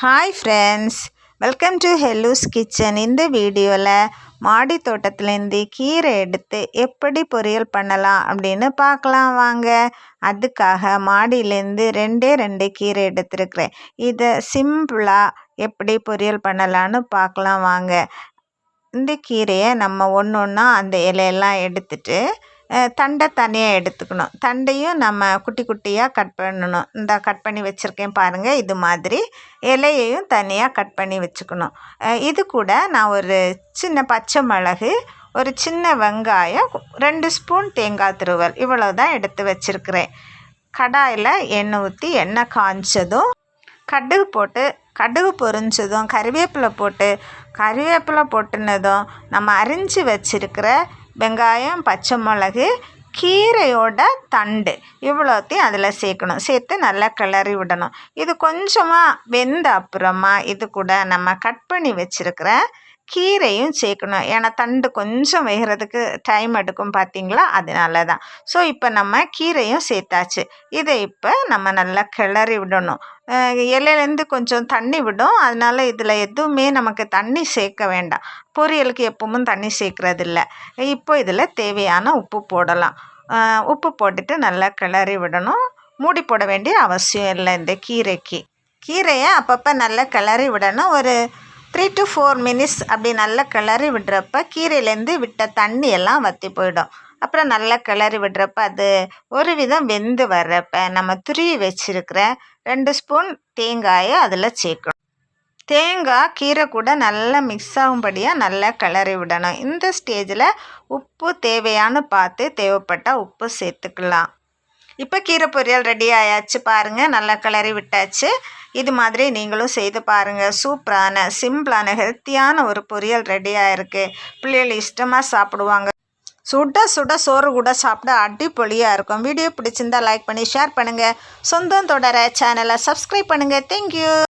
Hi friends, welcome to ஹெல்லூஸ் kitchen. இந்த வீடியோவில் மாடி தோட்டத்துலேருந்து கீரை எடுத்து எப்படி பொரியல் பண்ணலாம் அப்படின்னு பார்க்கலாம் வாங்க. அதுக்காக மாடியிலேருந்து ரெண்டே கீரை எடுத்துருக்கிறேன். இதை சிம்பிளாக எப்படி பொரியல் பண்ணலான்னு பார்க்கலாம் வாங்க. இந்த கீரையை நம்ம ஒன்று ஒன்றா அந்த இலையெல்லாம் எடுத்துட்டு தண்டை தனியாக எடுத்துக்கணும். தண்டையும் நம்ம குட்டி குட்டியாக கட் பண்ணணும். இந்த கட் பண்ணி வச்சுருக்கேன் பாருங்கள். இது மாதிரி இலையையும் தனியாக கட் பண்ணி வச்சுக்கணும். இது கூட நான் ஒரு சின்ன பச்சை மிளகு, ஒரு சின்ன வெங்காயம், 2 ஸ்பூன் தேங்காய் துருவல், இவ்வளோ தான் எடுத்து வச்சுருக்கிறேன். கடாயில் எண்ணெய் ஊற்றி எண்ணெய் காய்ச்சதும் கடுகு பொரிஞ்சதும் கறிவேப்பிலை போட்டுனதும் நம்ம அரிஞ்சு வச்சுருக்கிற வெங்காயம், பச்சை மிளகு, கீரையோட தண்டு இவ்வளோத்தையும் அதில் சேர்த்து நல்லா கிளறி விடணும். இது கொஞ்சமாக வெந்த அப்புறமா இது கூட நம்ம கட் பண்ணி வச்சுருக்கிற கீரையும் சேர்க்கணும். ஏன்னா தண்டு கொஞ்சம் வேகிறதுக்கு டைம் எடுக்கும் பார்த்தீங்களா, அதனால தான். ஸோ இப்போ நம்ம கீரையும் சேர்த்தாச்சு. இதை இப்போ நம்ம நல்லா கிளறி விடணும். இலையிலேருந்து கொஞ்சம் தண்ணி விடும், அதனால் இதில் எதுவுமே நமக்கு தண்ணி சேர்க்க வேண்டாம். பொரியலுக்கு எப்பவும் தண்ணி சேர்க்குறதில்ல. இப்போ இதில் தேவையான உப்பு போடலாம். உப்பு போட்டுட்டு நல்லா கிளறி விடணும். மூடி போட வேண்டிய அவசியம் இல்லை. இந்த கீரையை அப்பப்போ நல்லா கிளறி விடணும். ஒரு 3 to 4 மினிட்ஸ் அப்படி நல்லா கிளறி விடுறப்ப கீரையிலேருந்து விட்ட தண்ணி எல்லாம் வற்றி போயிடும். அப்புறம் நல்லா கிளறி விடுறப்ப அது ஒரு விதம் வெந்து வர்றப்ப நம்ம துருவி வச்சுருக்கிற 2 ஸ்பூன் தேங்காயை அதில் சேர்க்கணும். தேங்காய் கீரை கூட நல்லா மிக்ஸ் ஆகும்படியாக நல்லா கிளறி விடணும். இந்த ஸ்டேஜில் உப்பு தேவையானு பார்த்து தேவைப்பட்டால் உப்பு சேர்த்துக்கலாம். இப்போ கீரை பொரியல் ரெடி ஆயாச்சு பாருங்கள். நல்லா கிளறி விட்டாச்சு. இது மாதிரி நீங்களும் செய்து பாருங்கள். சூப்பரான, சிம்பிளான, ஹெல்த்தியான ஒரு பொரியல் ரெடியாக இருக்குது. பிள்ளைகள் இஷ்டமாக சாப்பிடுவாங்க. சுட சோறு கூட சாப்பிட அடிப்பொலியாக இருக்கும். வீடியோ பிடிச்சிருந்தால் லைக் பண்ணி ஷேர் பண்ணுங்கள். சொந்தம் தொடர சேனலை சப்ஸ்கிரைப் பண்ணுங்கள். தேங்க்யூ.